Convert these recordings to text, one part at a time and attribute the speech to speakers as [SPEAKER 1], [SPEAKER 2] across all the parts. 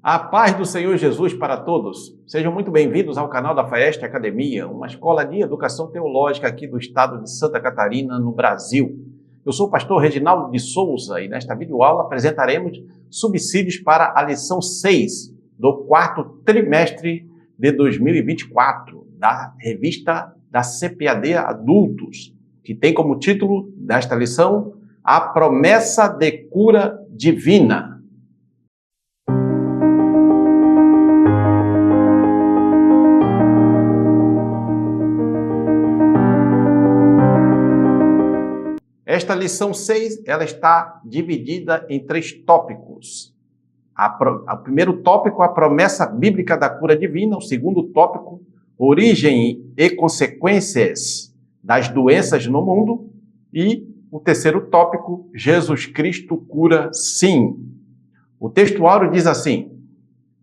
[SPEAKER 1] A paz do Senhor Jesus para todos. Sejam muito bem-vindos ao canal da Faeste Academia, uma escola de educação teológica aqui do estado de Santa Catarina, no Brasil. Eu sou o pastor Reginaldo de Souza e nesta videoaula apresentaremos subsídios para a lição 6 do quarto trimestre de 2024 da revista da CPAD Adultos, que tem como título desta lição A Promessa de Cura Divina. Esta lição 6, ela está dividida em 3 tópicos. O primeiro tópico, a promessa bíblica da cura divina. O segundo tópico, origem e consequências das doenças no mundo. E o terceiro tópico, Jesus Cristo cura sim. O textuário diz assim: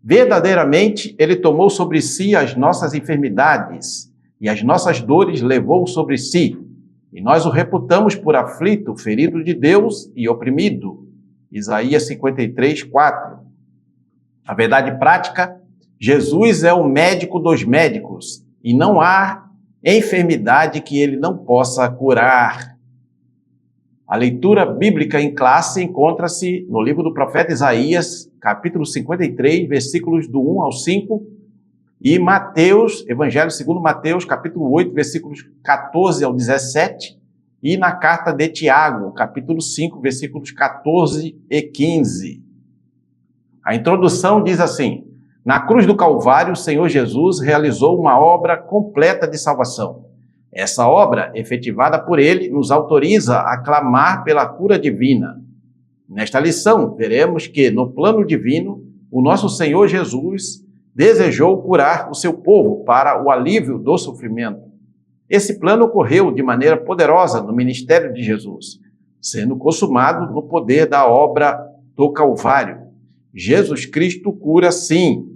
[SPEAKER 1] verdadeiramente ele tomou sobre si as nossas enfermidades e as nossas dores levou sobre si. E nós o reputamos por aflito, ferido de Deus e oprimido. Isaías 53, 4. A verdade prática, Jesus é o médico dos médicos e não há enfermidade que ele não possa curar. A leitura bíblica em classe encontra-se no livro do profeta Isaías, capítulo 53, versículos do 1 ao 5, e Mateus, Evangelho segundo Mateus, capítulo 8, versículos 14 ao 17, e na carta de Tiago, capítulo 5, versículos 14 e 15. A introdução diz assim: na cruz do Calvário, o Senhor Jesus realizou uma obra completa de salvação. Essa obra, efetivada por ele, nos autoriza a clamar pela cura divina. Nesta lição, veremos que, no plano divino, o nosso Senhor Jesus desejou curar o seu povo para o alívio do sofrimento. Esse plano ocorreu de maneira poderosa no ministério de Jesus, sendo consumado no poder da obra do Calvário. Jesus Cristo cura sim.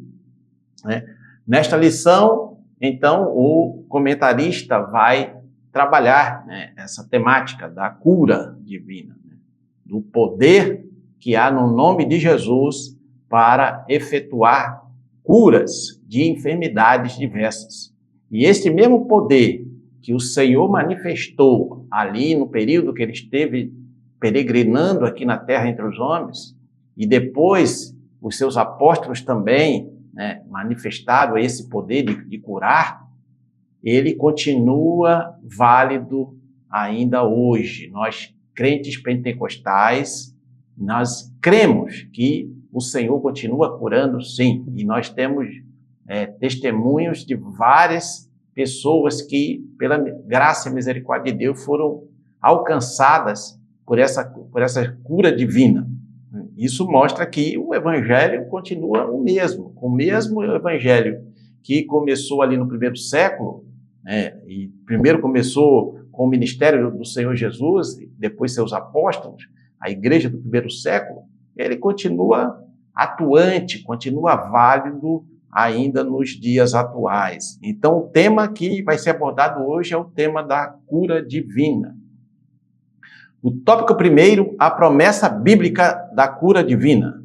[SPEAKER 1] Nesta lição, então, o comentarista vai trabalhar essa temática da cura divina, do poder que há no nome de Jesus para efetuar curas de enfermidades diversas. E este mesmo poder que o Senhor manifestou ali no período que ele esteve peregrinando aqui na terra entre os homens, e depois os seus apóstolos também manifestaram esse poder de curar, ele continua válido ainda hoje. Nós, crentes pentecostais, nós cremos que o Senhor continua curando, sim. E nós temos testemunhos de várias pessoas que, pela graça e misericórdia de Deus, foram alcançadas por essa cura divina. Isso mostra que o Evangelho continua o mesmo Evangelho que começou ali no primeiro século, e primeiro começou com o ministério do Senhor Jesus, depois seus apóstolos, a igreja do primeiro século. Ele continua atuante, continua válido ainda nos dias atuais. Então, o tema que vai ser abordado hoje é o tema da cura divina. O tópico primeiro, a promessa bíblica da cura divina.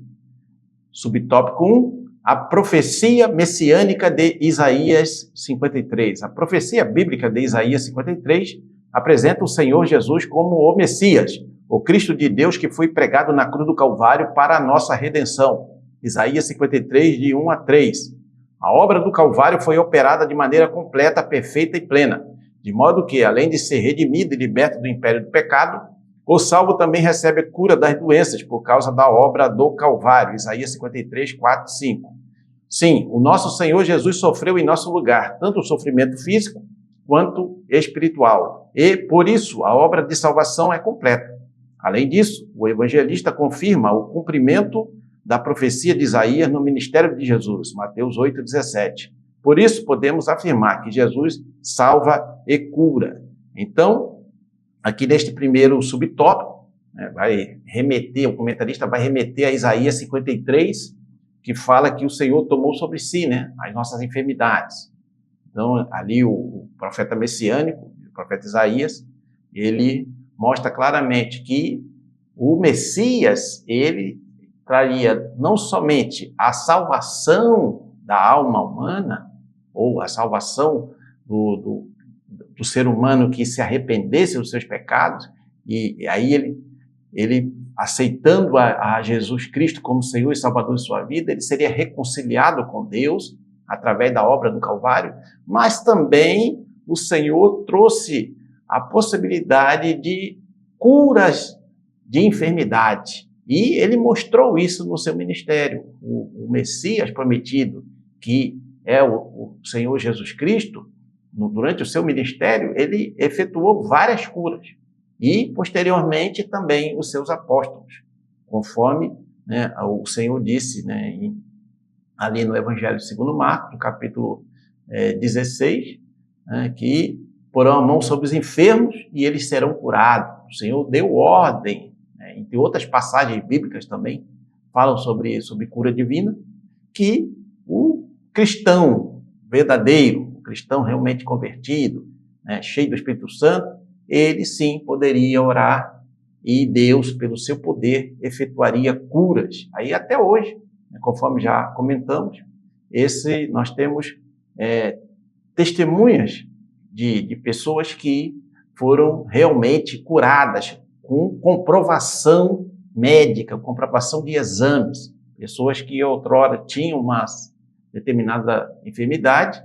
[SPEAKER 1] Subtópico 1, a profecia messiânica de Isaías 53. A profecia bíblica de Isaías 53 apresenta o Senhor Jesus como o Messias, o Cristo de Deus que foi pregado na cruz do Calvário para a nossa redenção. Isaías 53, de 1 a 3. A obra do Calvário foi operada de maneira completa, perfeita e plena, de modo que, além de ser redimido e liberto do império do pecado, o salvo também recebe a cura das doenças por causa da obra do Calvário. Isaías 53, 4 e 5. Sim, o nosso Senhor Jesus sofreu em nosso lugar, tanto o sofrimento físico quanto espiritual. E, por isso, a obra de salvação é completa. Além disso, o evangelista confirma o cumprimento da profecia de Isaías no ministério de Jesus, Mateus 8, 17. Por isso, podemos afirmar que Jesus salva e cura. Então, aqui neste primeiro subtópico, o comentarista vai remeter a Isaías 53, que fala que o Senhor tomou sobre si as nossas enfermidades. Então, ali o profeta messiânico, o profeta Isaías, ele mostra claramente que o Messias, ele traria não somente a salvação da alma humana, ou a salvação do ser humano que se arrependesse dos seus pecados, e aí ele aceitando a Jesus Cristo como Senhor e Salvador de sua vida, ele seria reconciliado com Deus através da obra do Calvário, mas também o Senhor trouxe a possibilidade de curas de enfermidade. E ele mostrou isso no seu ministério. O Messias prometido, que é o Senhor Jesus Cristo, durante o seu ministério, ele efetuou várias curas. E, posteriormente, também os seus apóstolos, conforme, né, o Senhor disse, né, ali no Evangelho segundo Marcos, no capítulo 16, né, que porão a mão sobre os enfermos e eles serão curados. O Senhor deu ordem, né, entre outras passagens bíblicas também, falam sobre cura divina, que o cristão verdadeiro, o cristão realmente convertido, né, cheio do Espírito Santo, ele sim poderia orar e Deus, pelo seu poder, efetuaria curas. Aí até hoje, né, conforme já comentamos, nós temos testemunhas de pessoas que foram realmente curadas com comprovação médica, comprovação de exames. Pessoas que outrora tinham uma determinada enfermidade,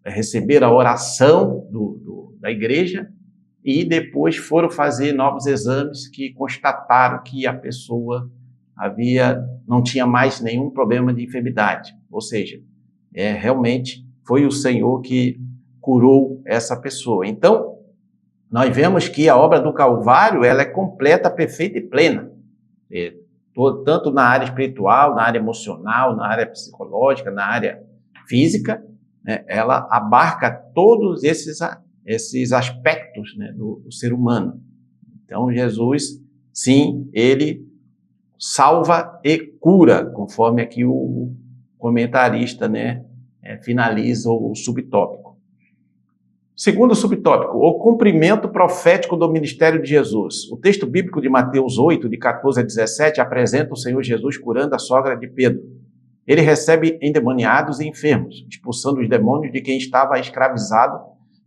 [SPEAKER 1] receberam a oração da igreja e depois foram fazer novos exames que constataram que a pessoa não tinha mais nenhum problema de enfermidade. Ou seja, realmente foi o Senhor que curou essa pessoa. Então, nós vemos que a obra do Calvário ela é completa, perfeita e plena. Tanto na área espiritual, na área emocional, na área psicológica, na área física, né, ela abarca todos esses aspectos, né, do ser humano. Então, Jesus, sim, ele salva e cura, conforme aqui o comentarista, né, finaliza o subtópico. Segundo subtópico, o cumprimento profético do ministério de Jesus. O texto bíblico de Mateus 8, de 14 a 17, apresenta o Senhor Jesus curando a sogra de Pedro. Ele recebe endemoniados e enfermos, expulsando os demônios de quem estava escravizado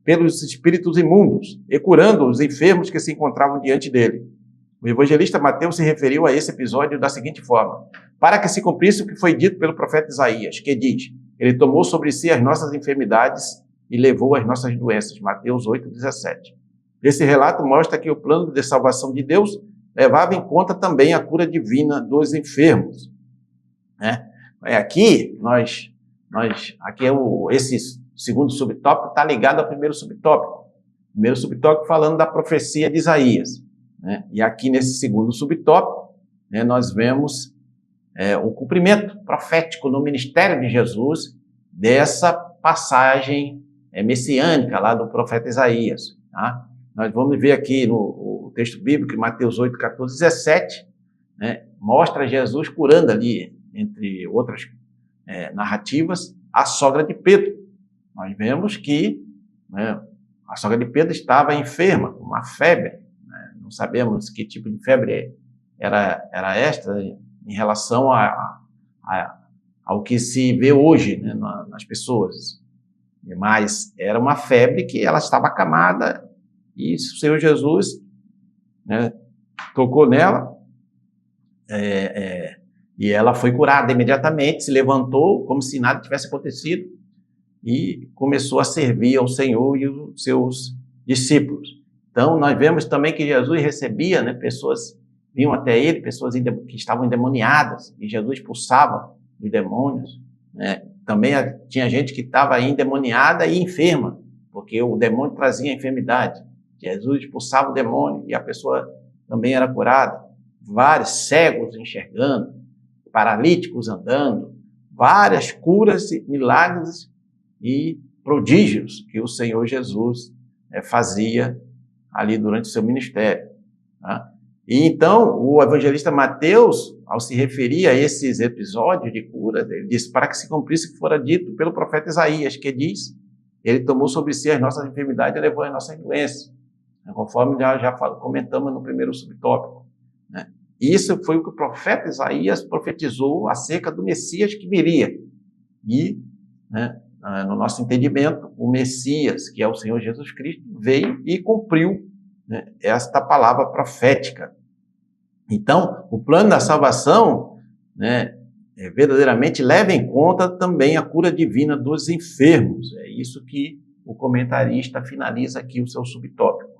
[SPEAKER 1] pelos espíritos imundos e curando os enfermos que se encontravam diante dele. O evangelista Mateus se referiu a esse episódio da seguinte forma: para que se cumprisse o que foi dito pelo profeta Isaías, que diz: ele tomou sobre si as nossas enfermidades e levou as nossas doenças. Mateus 8:17. Esse relato mostra que o plano de salvação de Deus levava em conta também a cura divina dos enfermos, né? Aqui, esse segundo subtópico está ligado ao primeiro subtópico. O primeiro subtópico falando da profecia de Isaías, né? E aqui nesse segundo subtópico, né, nós vemos o cumprimento profético no ministério de Jesus dessa passagem messiânica lá do profeta Isaías. Tá? Nós vamos ver aqui no texto bíblico, Mateus 8, 14, 17, né, mostra Jesus curando ali, entre outras narrativas, a sogra de Pedro. Nós vemos que, né, a sogra de Pedro estava enferma, com uma febre, né? Não sabemos que tipo de febre era esta em relação ao que se vê hoje, né, nas pessoas. Mas era uma febre que ela estava acamada e o Senhor Jesus, né, tocou nela e ela foi curada imediatamente, se levantou como se nada tivesse acontecido e começou a servir ao Senhor e os seus discípulos. Então, nós vemos também que Jesus recebia, né, pessoas vinham até ele, pessoas que estavam endemoniadas, e Jesus expulsava os demônios, né? Também tinha gente que estava endemoniada e enferma, porque o demônio trazia enfermidade. Jesus expulsava o demônio e a pessoa também era curada. Vários cegos enxergando, paralíticos andando, várias curas, milagres e prodígios que o Senhor Jesus fazia ali durante o seu ministério. Tá? E então, o evangelista Mateus, ao se referir a esses episódios de cura, ele disse: para que se cumprisse o que fora dito pelo profeta Isaías, que diz: ele tomou sobre si as nossas enfermidades e levou as nossas doenças, conforme já comentamos no primeiro subtópico, né? Isso foi o que o profeta Isaías profetizou acerca do Messias que viria. E, né, no nosso entendimento, o Messias, que é o Senhor Jesus Cristo, veio e cumpriu, né, esta palavra profética. Então, o plano da salvação, né, verdadeiramente leva em conta também a cura divina dos enfermos. É isso que o comentarista finaliza aqui o seu subtópico.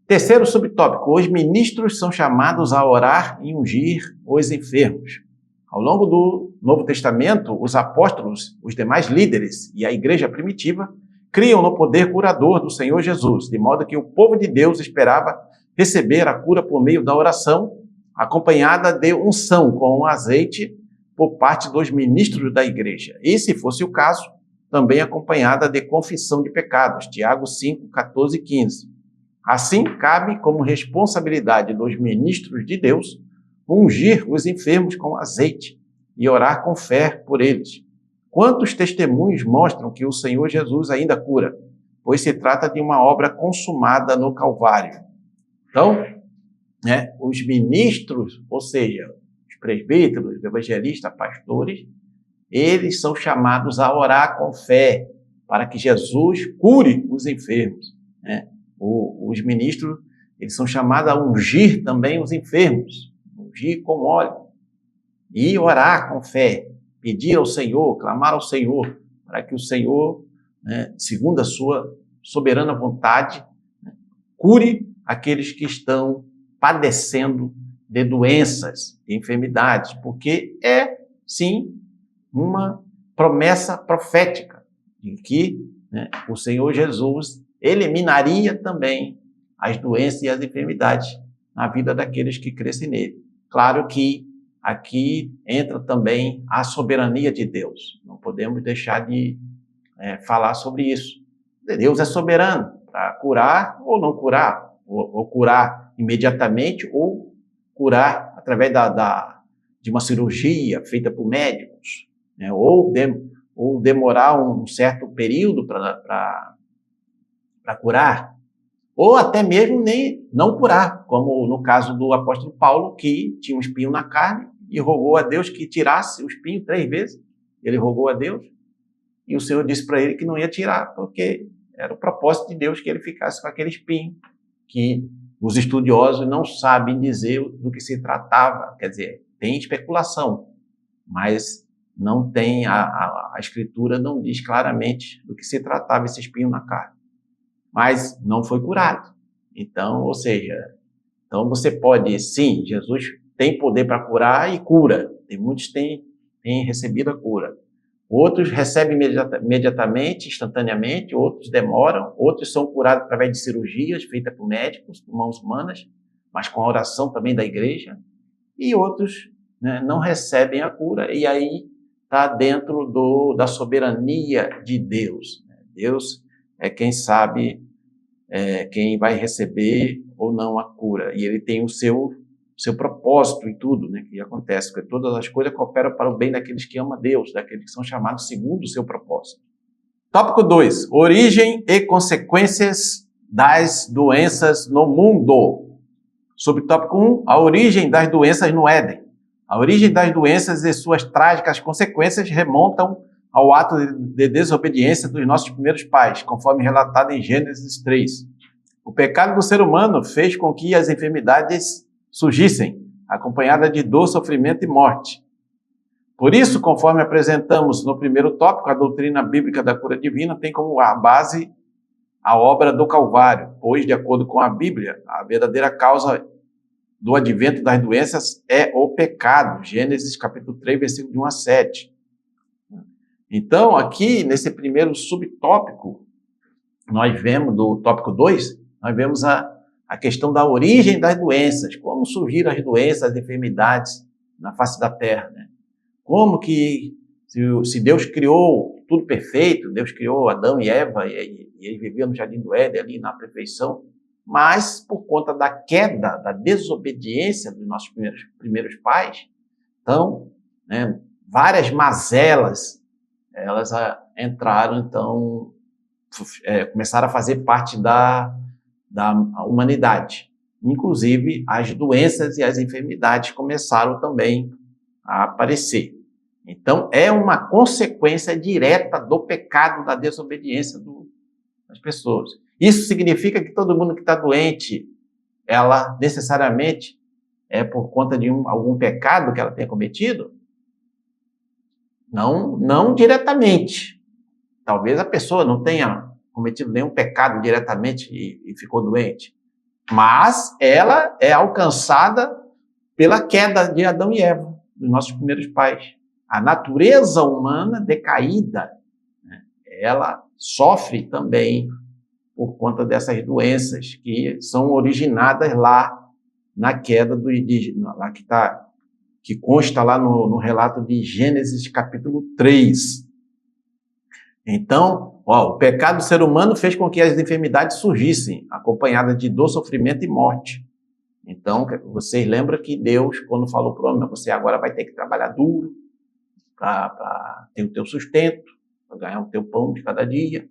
[SPEAKER 1] Terceiro subtópico: os ministros são chamados a orar e ungir os enfermos. Ao longo do Novo Testamento, os apóstolos, os demais líderes e a igreja primitiva criam no poder curador do Senhor Jesus, de modo que o povo de Deus esperava receber a cura por meio da oração, acompanhada de unção com azeite por parte dos ministros da igreja. E, se fosse o caso, também acompanhada de confissão de pecados, Tiago 5, 14 e 15. Assim, cabe como responsabilidade dos ministros de Deus ungir os enfermos com azeite e orar com fé por eles. Quantos testemunhos mostram que o Senhor Jesus ainda cura, pois se trata de uma obra consumada no Calvário. Então, os ministros, ou seja, os presbíteros, evangelistas, pastores, eles são chamados a orar com fé para que Jesus cure os enfermos. Os ministros, eles são chamados a ungir também os enfermos, ungir com óleo e orar com fé, pedir ao Senhor, clamar ao Senhor, para que o Senhor, segundo a sua soberana vontade, cure aqueles que estão padecendo de doenças, de enfermidades, porque é, sim, uma promessa profética de que o Senhor Jesus eliminaria também as doenças e as enfermidades na vida daqueles que crescem nele. Claro que aqui entra também a soberania de Deus. Não podemos deixar de falar sobre isso. Deus é soberano para curar ou não curar, ou curar imediatamente, ou curar através de uma cirurgia feita por médicos, ou demorar um certo período para curar, ou até mesmo nem não curar, como no caso do apóstolo Paulo, que tinha um espinho na carne e rogou a Deus que tirasse o espinho 3 vezes. Ele rogou a Deus e o Senhor disse para ele que não ia tirar, porque era o propósito de Deus que ele ficasse com aquele espinho, que os estudiosos não sabem dizer do que se tratava. Quer dizer, tem especulação, mas não tem, a Escritura não diz claramente do que se tratava esse espinho na carne. Mas não foi curado. Então, ou seja, então você pode, sim, Jesus tem poder para curar e cura. Tem muitos que têm recebido a cura. Outros recebem imediatamente, instantaneamente, outros demoram, outros são curados através de cirurgias feitas por médicos, por mãos humanas, mas com a oração também da igreja, e outros não recebem a cura, e aí está dentro da soberania de Deus. Deus é quem sabe quem vai receber ou não a cura, e ele tem o seu propósito em tudo, que acontece, porque todas as coisas cooperam para o bem daqueles que amam a Deus, daqueles que são chamados segundo o seu propósito. Tópico 2. Origem e consequências das doenças no mundo. Subtópico 1. A origem das doenças no Éden. A origem das doenças e suas trágicas consequências remontam ao ato de desobediência dos nossos primeiros pais, conforme relatado em Gênesis 3. O pecado do ser humano fez com que as enfermidades surgissem, acompanhada de dor, sofrimento e morte. Por isso, conforme apresentamos no primeiro tópico, a doutrina bíblica da cura divina tem como a base a obra do Calvário, pois, de acordo com a Bíblia, a verdadeira causa do advento das doenças é o pecado. Gênesis capítulo 3, versículo de 1 a 7. Então, aqui, nesse primeiro subtópico, nós vemos, do tópico 2, nós vemos a questão da origem das doenças, como surgiram as doenças, as enfermidades na face da terra, Como que, se Deus criou tudo perfeito, Deus criou Adão e Eva, e eles viviam no Jardim do Éden, ali na perfeição, mas por conta da queda, da desobediência dos nossos primeiros pais, então, várias mazelas, elas entraram, então, começaram a fazer parte da humanidade. inclusive as doenças e as enfermidades começaram também a aparecer. Então, é uma consequência direta do pecado, da desobediência das pessoas. Isso significa que todo mundo que está doente, ela necessariamente é por conta de algum pecado que ela tenha cometido? Não diretamente. Talvez a pessoa não tenha cometido nenhum pecado diretamente e ficou doente. Mas ela é alcançada pela queda de Adão e Eva, dos nossos primeiros pais. A natureza humana decaída, né, ela sofre também por conta dessas doenças que são originadas lá na queda do indígena, lá que consta lá no relato de Gênesis capítulo 3. Então, o pecado do ser humano fez com que as enfermidades surgissem, acompanhadas de dor, sofrimento e morte. Então, vocês lembram que Deus, quando falou para o homem, você agora vai ter que trabalhar duro para ter o teu sustento, para ganhar o teu pão de cada dia.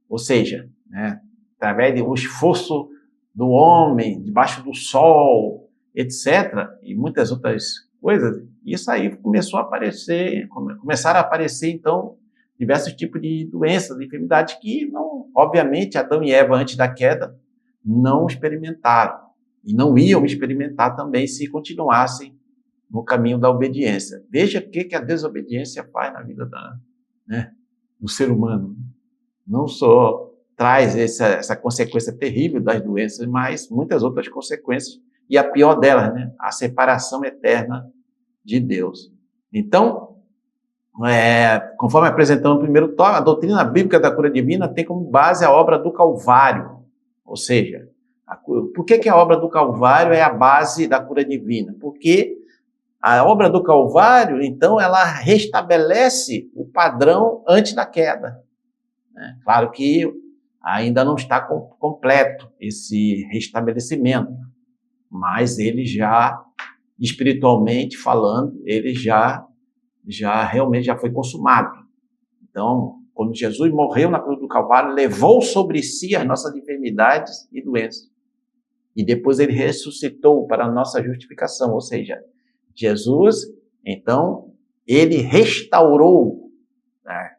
[SPEAKER 1] Ou seja, né, através do esforço do homem, debaixo do sol, etc., e muitas outras coisas, isso aí começaram a aparecer, então, diversos tipos de doenças, de enfermidades que, não, obviamente, Adão e Eva, antes da queda, não experimentaram. E não iam experimentar também se continuassem no caminho da obediência. Veja o que a desobediência faz na vida do ser humano. Não só traz essa consequência terrível das doenças, mas muitas outras consequências. E a pior delas, né? A separação eterna de Deus. Então, conforme apresentamos no primeiro tópico, a doutrina bíblica da cura divina tem como base a obra do Calvário. Ou seja, por que a obra do Calvário é a base da cura divina? Porque a obra do Calvário, então, ela restabelece o padrão antes da queda. Né? Claro que ainda não está completo esse restabelecimento, mas ele já, espiritualmente falando, ele já realmente já foi consumado. Então, quando Jesus morreu na cruz do Calvário, levou sobre si as nossas enfermidades e doenças. E depois ele ressuscitou para a nossa justificação, ou seja, Jesus, então, ele restaurou, né,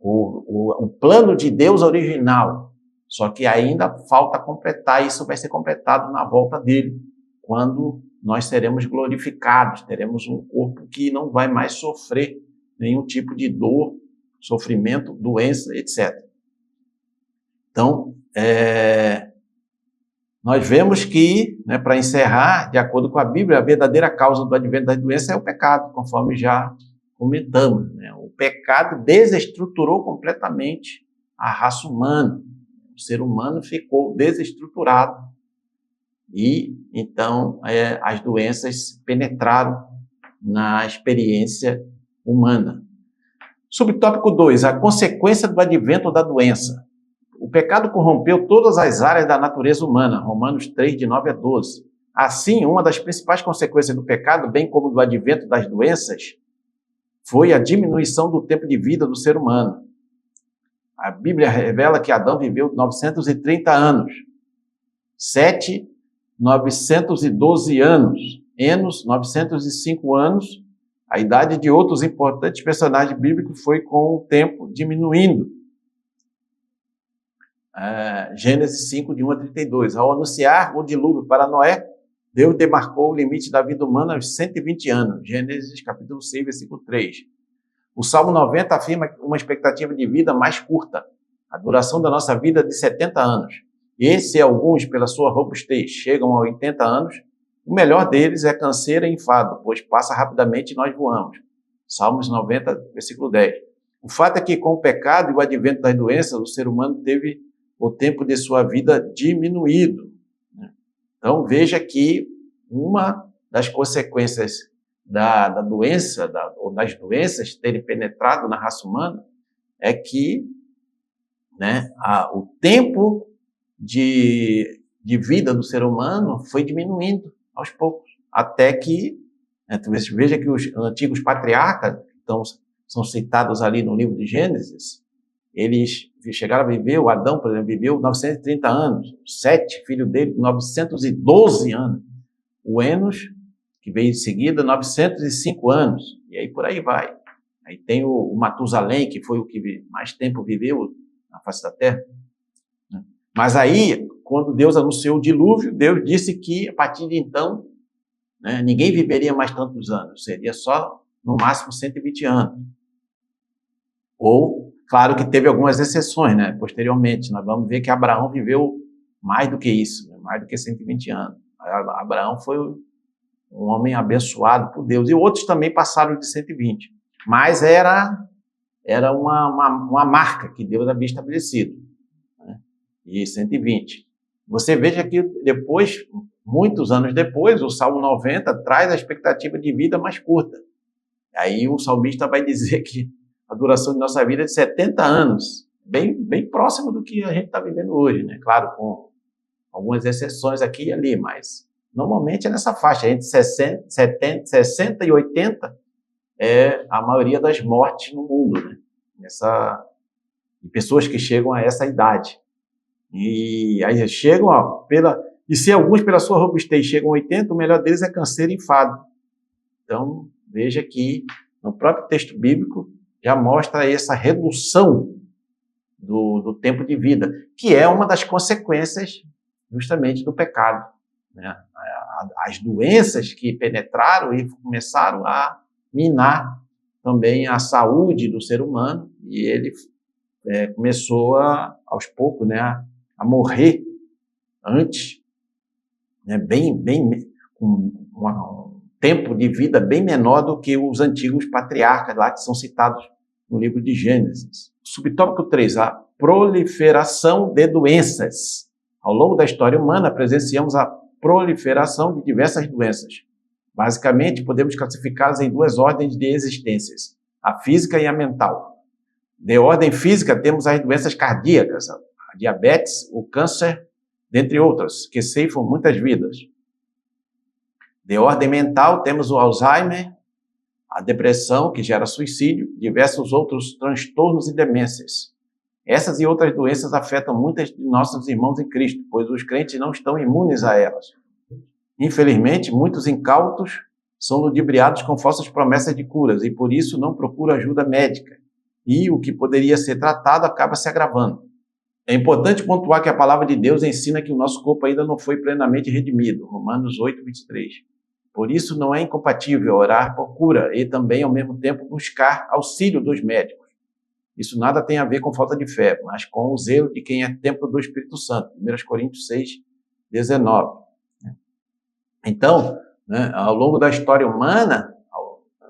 [SPEAKER 1] o plano de Deus original, só que ainda falta completar, isso vai ser completado na volta dele, quando nós seremos glorificados, teremos um corpo que não vai mais sofrer nenhum tipo de dor, sofrimento, doença, etc. Então, nós vemos que, né, para encerrar, de acordo com a Bíblia, a verdadeira causa do advento das doenças é o pecado, conforme já comentamos. Né? O pecado desestruturou completamente a raça humana. O ser humano ficou desestruturado. E, então, as doenças penetraram na experiência humana. Subtópico 2, a consequência do advento da doença. O pecado corrompeu todas as áreas da natureza humana, Romanos 3, de 9 a 12. Assim, uma das principais consequências do pecado, bem como do advento das doenças, foi a diminuição do tempo de vida do ser humano. A Bíblia revela que Adão viveu 930 anos, Sete, 912 anos, Enos, 905 anos. A idade de outros importantes personagens bíblicos foi com o tempo diminuindo. Gênesis 5, de 1 a 32. Ao anunciar o dilúvio para Noé, Deus demarcou o limite da vida humana aos 120 anos. Gênesis capítulo 6, versículo 3. O Salmo 90 afirma uma expectativa de vida mais curta. A duração da nossa vida é de 70 anos. E se alguns, pela sua robustez, chegam a 80 anos, o melhor deles é canseira e enfado, pois passa rapidamente e nós voamos. Salmos 90, versículo 10. O fato é que, com o pecado e o advento das doenças, o ser humano teve o tempo de sua vida diminuído. Então, veja que uma das consequências da doença, ou das doenças terem penetrado na raça humana, é que, né, o tempo de vida do ser humano foi diminuindo aos poucos, até que, veja que os antigos patriarcas, então, são citados ali no livro de Gênesis, eles chegaram a viver, o Adão, por exemplo, viveu 930 anos, Sete, filho dele, 912 anos. O Enos, que veio em seguida, 905 anos, e aí por aí vai. Aí tem o Matusalém, que foi o que mais tempo viveu na face da terra. Mas aí, quando Deus anunciou o dilúvio, Deus disse que, a partir de então, né, ninguém viveria mais tantos anos, seria só, no máximo, 120 anos. Ou, claro que teve algumas exceções, né, posteriormente. Nós vamos ver que Abraão viveu mais do que isso, né, mais do que 120 anos. Abraão foi um homem abençoado por Deus. E outros também passaram de 120. Mas era uma marca que Deus havia estabelecido, né? E 120. Você veja que depois, muitos anos depois, o Salmo 90 traz a expectativa de vida mais curta. Aí o salmista vai dizer que a duração de nossa vida é de 70 anos, bem próximo do que a gente está vivendo hoje, né? Claro, com algumas exceções aqui e ali, mas normalmente é nessa faixa, entre 60 e 80 é a maioria das mortes no mundo, né? De pessoas que chegam a essa idade. E aí chegam, e se alguns pela sua robustez chegam a 80, o melhor deles é câncer e enfado. Então, veja que no próprio texto bíblico já mostra essa redução do tempo de vida, que é uma das consequências justamente do pecado, né? As doenças que penetraram e começaram a minar também a saúde do ser humano, e ele começou aos poucos, né, a morrer antes, né, com um tempo de vida bem menor do que os antigos patriarcas lá que são citados no livro de Gênesis. Subtópico 3, a proliferação de doenças. Ao longo da história humana, presenciamos a proliferação de diversas doenças. Basicamente, podemos classificá-las em duas ordens de existências, a física e a mental. De ordem física, temos as doenças cardíacas, a diabetes, o câncer, dentre outras, que ceifam muitas vidas. De ordem mental, temos o Alzheimer, a depressão, que gera suicídio, diversos outros transtornos e demências. Essas e outras doenças afetam muitos de nossos irmãos em Cristo, pois os crentes não estão imunes a elas. Infelizmente, muitos incautos são ludibriados com falsas promessas de curas e, por isso, não procuram ajuda médica. E o que poderia ser tratado acaba se agravando. É importante pontuar que a palavra de Deus ensina que o nosso corpo ainda não foi plenamente redimido. Romanos 8, 23. Por isso, não é incompatível orar por cura e também, ao mesmo tempo, buscar auxílio dos médicos. Isso nada tem a ver com falta de fé, mas com o zelo de quem é templo do Espírito Santo. 1 Coríntios 6, 19. Então, né, ao longo da história humana,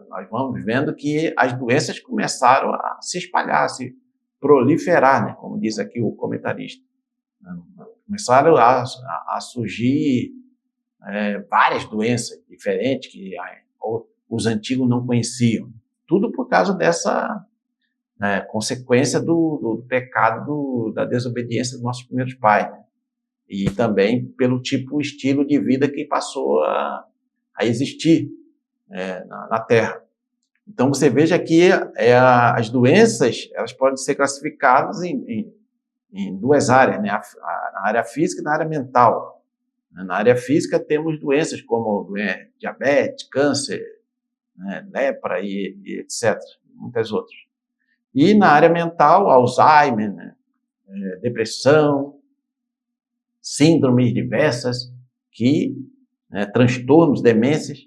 [SPEAKER 1] nós vamos vendo que as doenças começaram a se espalhar, a se proliferar, né, como diz aqui o comentarista. Começaram a surgir várias doenças diferentes que os antigos não conheciam. Tudo por causa dessa consequência do pecado, da desobediência dos nossos primeiros pais, né? E também pelo estilo de vida que passou a existir na Terra. Então, você veja que as doenças elas podem ser classificadas em duas áreas, né? Na área física e na área mental. Na área física, temos doenças como diabetes, câncer, né, lepra e etc., muitas outras. E na área mental, Alzheimer, né, depressão, síndromes diversas, transtornos, demências.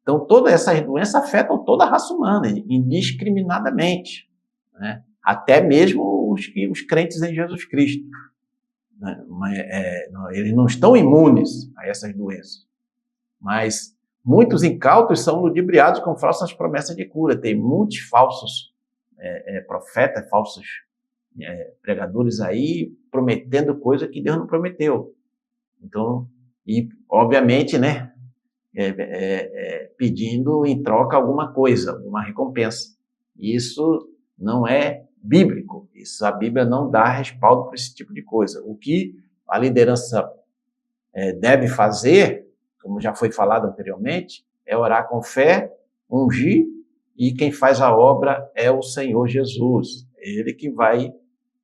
[SPEAKER 1] Então, todas essas doenças afetam toda a raça humana, indiscriminadamente, né? Até mesmo os crentes em Jesus Cristo. Né? Eles não estão imunes a essas doenças. Mas muitos incautos são ludibriados com falsas promessas de cura. Tem muitos falsos profetas, falsos pregadores aí, prometendo coisa que Deus não prometeu. Então, e obviamente, né, pedindo em troca alguma coisa, alguma recompensa. Isso não é bíblico. Isso a Bíblia não dá respaldo para esse tipo de coisa. O que a liderança deve fazer, como já foi falado anteriormente, é orar com fé, ungir, e quem faz a obra é o Senhor Jesus. Ele que vai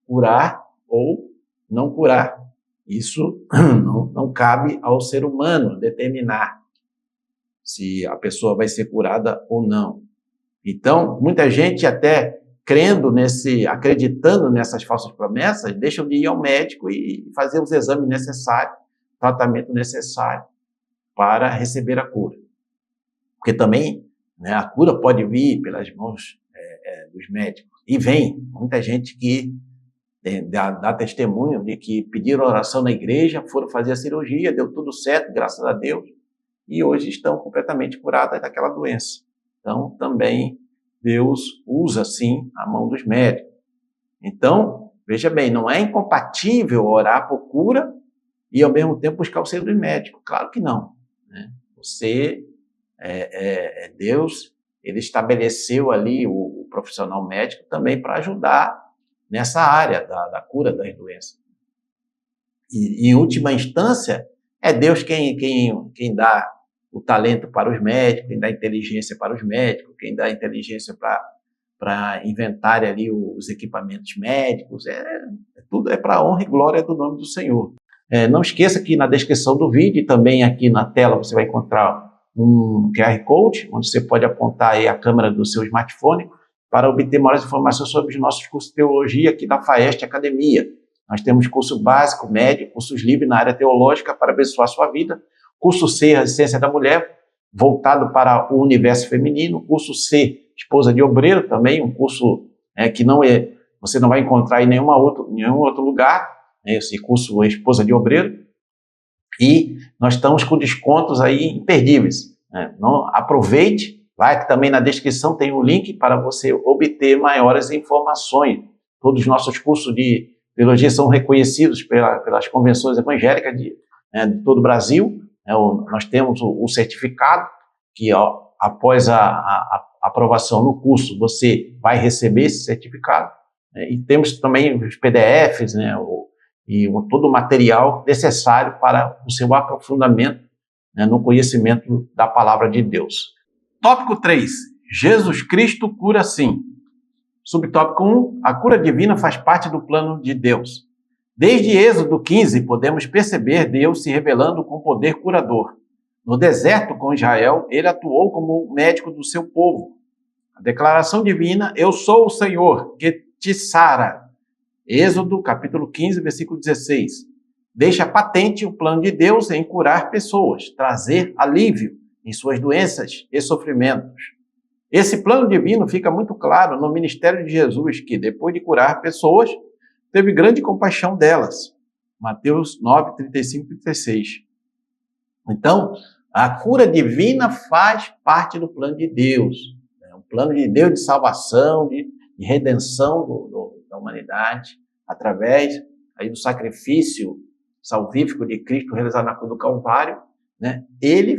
[SPEAKER 1] curar ou não curar. Isso não cabe ao ser humano determinar se a pessoa vai ser curada ou não. Então, muita gente até acreditando nessas falsas promessas, deixam de ir ao médico e fazer os exames necessários, tratamento necessário para receber a cura. Porque também, né, a cura pode vir pelas mãos dos médicos. E vem muita gente que dá testemunho de que pediram oração na igreja, foram fazer a cirurgia, deu tudo certo, graças a Deus, e hoje estão completamente curadas daquela doença. Então, também Deus usa, sim, a mão dos médicos. Então, veja bem, não é incompatível orar por cura e, ao mesmo tempo, buscar o auxílio do médico. Claro que não, né? Deus, ele estabeleceu ali o profissional médico também para ajudar nessa área da cura das doenças. E, em última instância, é Deus quem dá o talento para os médicos, quem dá inteligência para os médicos, quem dá inteligência para inventar ali os equipamentos médicos. Tudo é para a honra e glória do nome do Senhor. Não esqueça que na descrição do vídeo e também aqui na tela você vai encontrar um QR Code, onde você pode apontar aí a câmera do seu smartphone para obter maiores informações sobre os nossos cursos de teologia aqui da FAEST Academia. Nós temos curso básico, médio, cursos livres na área teológica para abençoar a sua vida, curso C, Resistência da Mulher, voltado para o universo feminino, curso C, Esposa de Obreiro, também um curso que você não vai encontrar em nenhum outro lugar, esse curso Esposa de Obreiro, e nós estamos com descontos aí imperdíveis. Não, aproveite, vai que também na descrição tem um link para você obter maiores informações. Todos os nossos cursos de teologia são reconhecidos pelas convenções evangélicas de todo o Brasil. Nós temos o certificado que, após a aprovação no curso, você vai receber esse certificado. E temos também os PDFs, e todo o material necessário para o seu aprofundamento no conhecimento da palavra de Deus. Tópico 3. Jesus Cristo cura sim. Subtópico 1. A cura divina faz parte do plano de Deus. Desde Êxodo 15, podemos perceber Deus se revelando com poder curador. No deserto com Israel, ele atuou como médico do seu povo. A declaração divina, eu sou o Senhor, que te sara. Êxodo, capítulo 15, versículo 16. Deixa patente o plano de Deus em curar pessoas, trazer alívio em suas doenças e sofrimentos. Esse plano divino fica muito claro no ministério de Jesus, que depois de curar pessoas, teve grande compaixão delas. Mateus 9, 35 e 36. Então, a cura divina faz parte do plano de Deus. Um plano de Deus de salvação, de redenção da humanidade, através aí do sacrifício salvífico de Cristo realizado na cruz do Calvário. Ele,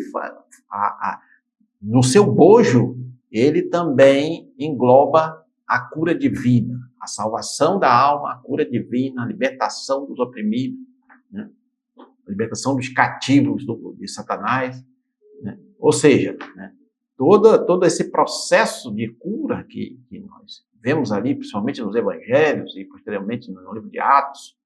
[SPEAKER 1] no seu bojo, ele também engloba a cura divina, a salvação da alma, a cura divina, a libertação dos oprimidos, a libertação dos cativos de Satanás. Ou seja, todo esse processo de cura que nós vemos ali, principalmente nos evangelhos e posteriormente no livro de Atos,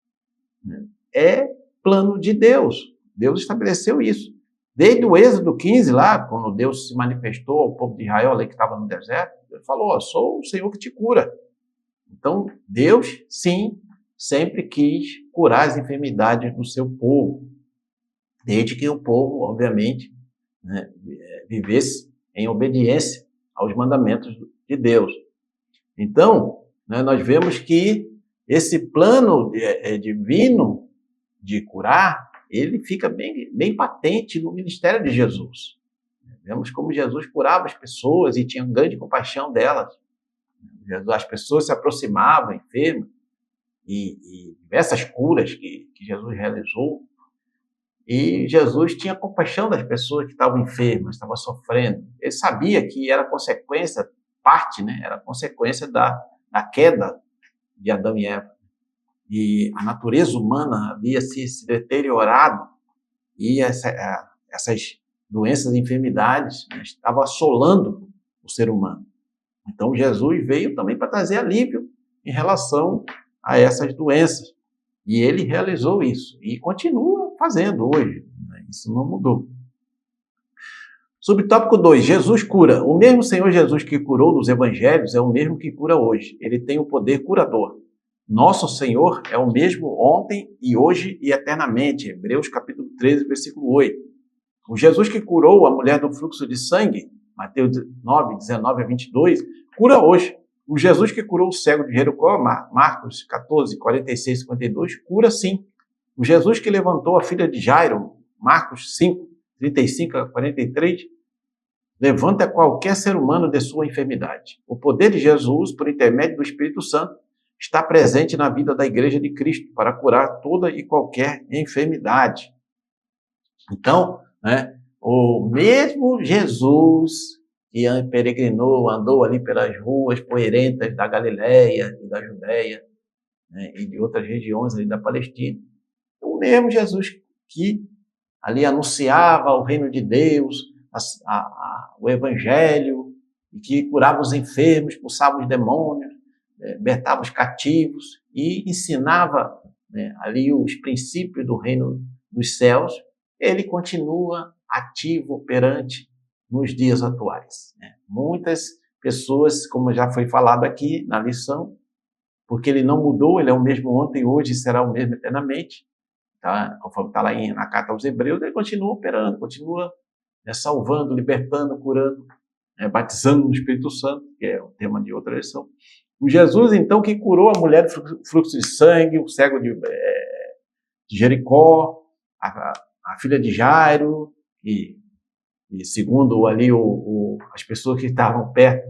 [SPEAKER 1] é plano de Deus. Deus estabeleceu isso. Desde o Êxodo 15, lá, quando Deus se manifestou ao povo de Israel, ali que estava no deserto, ele falou, sou o Senhor que te cura. Então, Deus, sim, sempre quis curar as enfermidades do seu povo, desde que o povo, obviamente, vivesse em obediência aos mandamentos de Deus. Então, nós vemos que esse plano divino de curar, ele fica bem patente no ministério de Jesus. Vemos como Jesus curava as pessoas e tinha grande compaixão delas. As pessoas se aproximavam enfermas e diversas curas que Jesus realizou. E Jesus tinha compaixão das pessoas que estavam enfermas, estavam sofrendo. Ele sabia que era consequência, era consequência da queda de Adão e Eva. E a natureza humana havia se deteriorado e essas doenças e enfermidades estavam assolando o ser humano. Então, Jesus veio também para trazer alívio em relação a essas doenças. E ele realizou isso e continua fazendo hoje, né? Isso não mudou. Subtópico 2, Jesus cura. O mesmo Senhor Jesus que curou nos evangelhos é o mesmo que cura hoje. Ele tem o poder curador. Nosso Senhor é o mesmo ontem e hoje e eternamente. Hebreus capítulo 13, versículo 8. O Jesus que curou a mulher do fluxo de sangue, Mateus 9, 19 a 22, cura hoje. O Jesus que curou o cego de Jericó, Marcos 14, 46 e 52, cura sim. O Jesus que levantou a filha de Jairo, Marcos 5, 35 a 43, levanta qualquer ser humano de sua enfermidade. O poder de Jesus, por intermédio do Espírito Santo, está presente na vida da Igreja de Cristo para curar toda e qualquer enfermidade. Então, né, o mesmo Jesus que peregrinou, andou ali pelas ruas poeirentas da Galileia e da Judéia, né, e de outras regiões ali da Palestina, o mesmo Jesus que ali anunciava o reino de Deus, o Evangelho, e que curava os enfermos, expulsava os demônios, libertava os cativos e ensinava, né, ali os princípios do reino dos céus, ele continua ativo, operante nos dias atuais, né? Muitas pessoas, como já foi falado aqui na lição, porque ele não mudou, ele é o mesmo ontem, hoje e será o mesmo eternamente, tá? Conforme está lá na carta aos Hebreus, ele continua operando, continua, né, salvando, libertando, curando, né, batizando no Espírito Santo, que é o tema de outra lição. O Jesus, então, que curou a mulher do fluxo de sangue, o cego de Jericó, a filha de Jairo, e segundo ali as pessoas que estavam perto,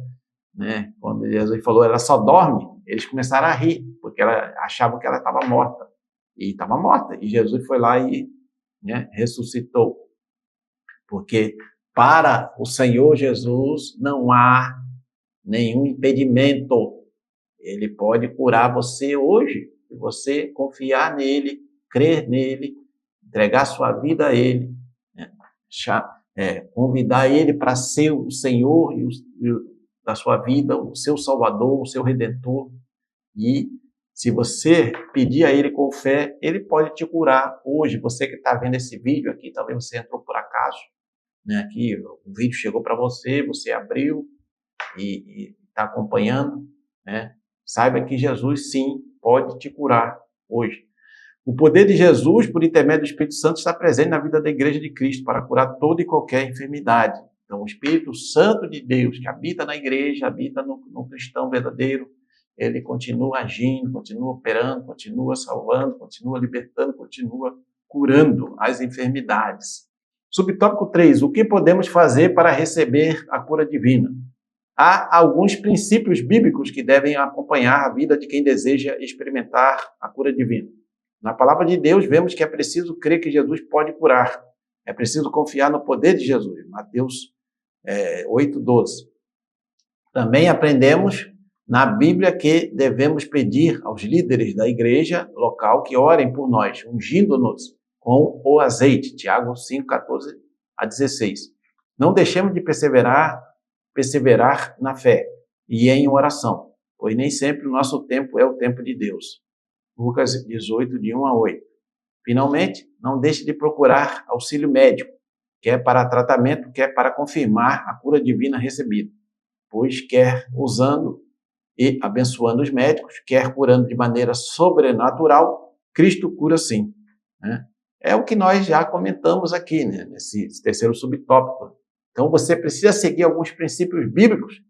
[SPEAKER 1] né, quando Jesus falou, ela só dorme, eles começaram a rir, porque achavam que ela estava morta. E estava morta. E Jesus foi lá e, né, ressuscitou. Porque para o Senhor Jesus não há nenhum impedimento. Ele pode curar você hoje, se você confiar nele, crer nele, entregar sua vida a ele, né? Convidar ele para ser o Senhor da sua vida, o seu Salvador, o seu Redentor. E se você pedir a ele com fé, ele pode te curar hoje. Você que está vendo esse vídeo aqui, talvez você entrou por acaso, né? Aqui o vídeo chegou para você, você abriu e está acompanhando, né? Saiba que Jesus, sim, pode te curar hoje. O poder de Jesus, por intermédio do Espírito Santo, está presente na vida da Igreja de Cristo para curar toda e qualquer enfermidade. Então, o Espírito Santo de Deus, que habita na igreja, habita no cristão verdadeiro, ele continua agindo, continua operando, continua salvando, continua libertando, continua curando as enfermidades. Subtópico 3. O que podemos fazer para receber a cura divina? Há alguns princípios bíblicos que devem acompanhar a vida de quem deseja experimentar a cura divina. Na palavra de Deus, vemos que é preciso crer que Jesus pode curar. É preciso confiar no poder de Jesus. Mateus 8:12. Também aprendemos na Bíblia que devemos pedir aos líderes da igreja local que orem por nós, ungindo-nos com o azeite. Tiago 5:14 a 16. Não deixemos de perseverar na fé e em oração, pois nem sempre o nosso tempo é o tempo de Deus. Lucas 18, de 1 a 8. Finalmente, não deixe de procurar auxílio médico, quer para tratamento, quer para confirmar a cura divina recebida, pois quer usando e abençoando os médicos, quer curando de maneira sobrenatural, Cristo cura sim, né? É o que nós já comentamos aqui, né, nesse terceiro subtópico. Então, você precisa seguir alguns princípios bíblicos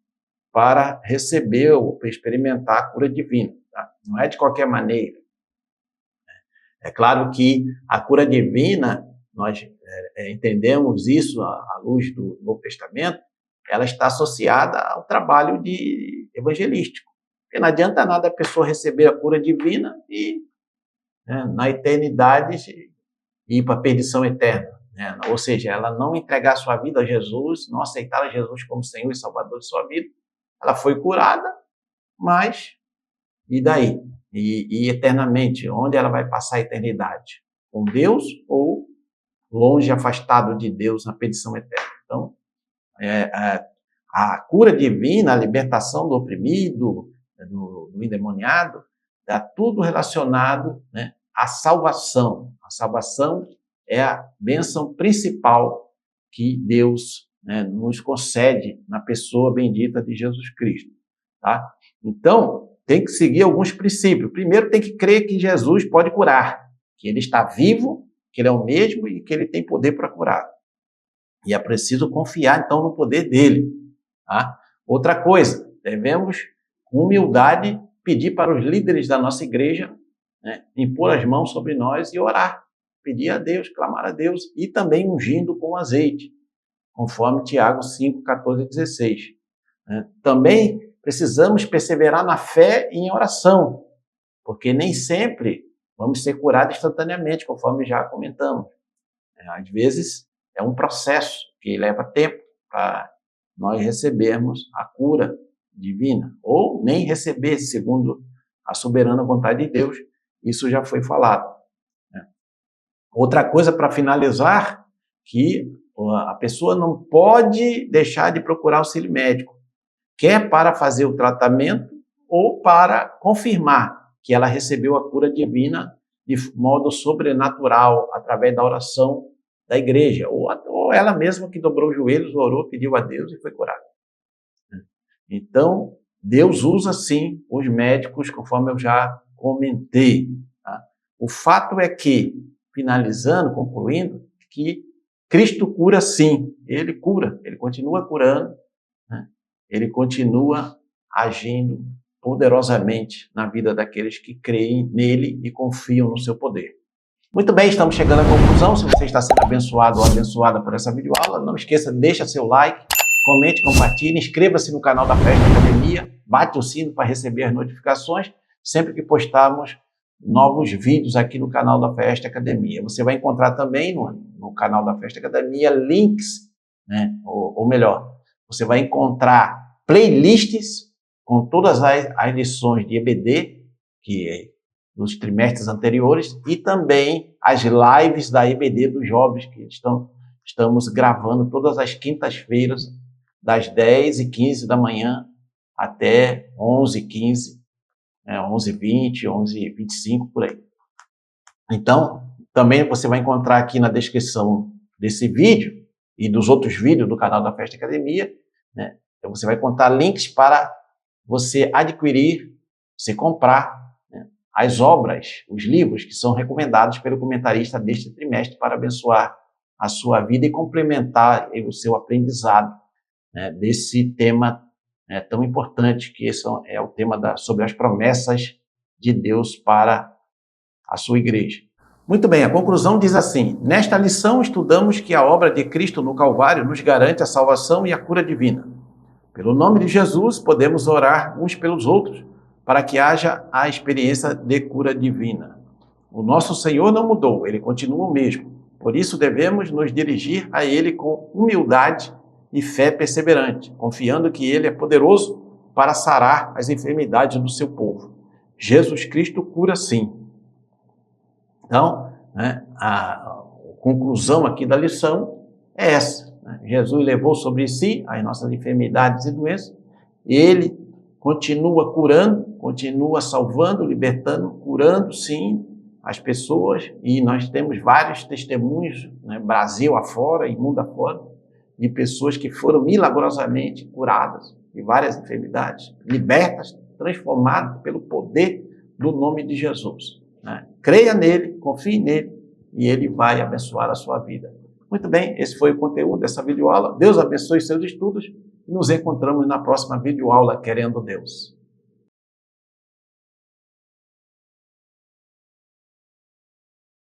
[SPEAKER 1] para receber ou experimentar a cura divina. Tá? Não é de qualquer maneira. É claro que a cura divina, nós entendemos isso à luz do Novo Testamento, ela está associada ao trabalho evangelístico. Porque não adianta nada a pessoa receber a cura divina e, né, na eternidade, ir para a perdição eterna. Né? Ou seja, ela não entregar sua vida a Jesus, não aceitar a Jesus como Senhor e Salvador de sua vida. Ela foi curada, mas e daí? E eternamente, onde ela vai passar a eternidade? Com Deus ou longe, afastado de Deus, na perdição eterna? Então, a cura divina, a libertação do oprimido, do endemoniado, está tudo relacionado, né, à salvação. A salvação é a bênção principal que Deus, né, nos concede na pessoa bendita de Jesus Cristo. Tá? Então, tem que seguir alguns princípios. Primeiro, tem que crer que Jesus pode curar, que Ele está vivo, que Ele é o mesmo e que Ele tem poder para curar. E é preciso confiar, então, no poder dEle. Tá? Outra coisa, devemos, com humildade, pedir para os líderes da nossa igreja, né, impor as mãos sobre nós e orar. Pedir a Deus, clamar a Deus e também ungindo com azeite, conforme Tiago 5, 14 e 16. Também precisamos perseverar na fé e em oração, porque nem sempre vamos ser curados instantaneamente, conforme já comentamos. Às vezes é um processo que leva tempo para nós recebermos a cura divina, ou nem receber, segundo a soberana vontade de Deus. Isso já foi falado. Outra coisa para finalizar, que a pessoa não pode deixar de procurar auxílio médico, quer para fazer o tratamento ou para confirmar que ela recebeu a cura divina de modo sobrenatural, através da oração da igreja, ou ela mesma que dobrou os joelhos, orou, pediu a Deus e foi curada. Então, Deus usa sim os médicos, conforme eu já comentei. Tá? O fato é que, finalizando, concluindo, que Cristo cura sim, Ele cura, Ele continua curando, né? Ele continua agindo poderosamente na vida daqueles que creem nele e confiam no seu poder. Muito bem, estamos chegando à conclusão. Se você está sendo abençoado ou abençoada por essa videoaula, não esqueça, deixa seu like, comente, compartilhe, inscreva-se no canal da Festa Academia, bate o sino para receber as notificações sempre que postarmos novos vídeos aqui no canal da Festa Academia. Você vai encontrar também no canal da Festa Academia links, né? Ou melhor, você vai encontrar playlists com todas as lições de EBD, que é dos trimestres anteriores, e também as lives da EBD dos jovens, que estamos gravando todas as quintas-feiras, das 10h15 da manhã até 11h15, 11h20, 11h25, por aí. Então, também você vai encontrar aqui na descrição desse vídeo e dos outros vídeos do canal da Festa Academia, né? Então, você vai encontrar links para você adquirir, você comprar, né, as obras, os livros que são recomendados pelo comentarista deste trimestre para abençoar a sua vida e complementar o seu aprendizado, né, desse tema tão importante, que esse é o tema sobre as promessas de Deus para a sua igreja. Muito bem, a conclusão diz assim: nesta lição estudamos que a obra de Cristo no Calvário nos garante a salvação e a cura divina. Pelo nome de Jesus, podemos orar uns pelos outros para que haja a experiência de cura divina. O nosso Senhor não mudou, Ele continua o mesmo. Por isso devemos nos dirigir a Ele com humildade e fé perseverante, confiando que Ele é poderoso para sarar as enfermidades do seu povo. Jesus Cristo cura sim. Então, a conclusão aqui da lição é essa. Jesus levou sobre si as nossas enfermidades e doenças. Ele continua curando, continua salvando, libertando, curando, sim, as pessoas. E nós temos vários testemunhos, né, Brasil afora e mundo afora, de pessoas que foram milagrosamente curadas de várias enfermidades, libertas, transformadas pelo poder do nome de Jesus. Né? Creia nele, confie nele e ele vai abençoar a sua vida. Muito bem, esse foi o conteúdo dessa videoaula. Deus abençoe seus estudos e nos encontramos na próxima videoaula, querendo Deus.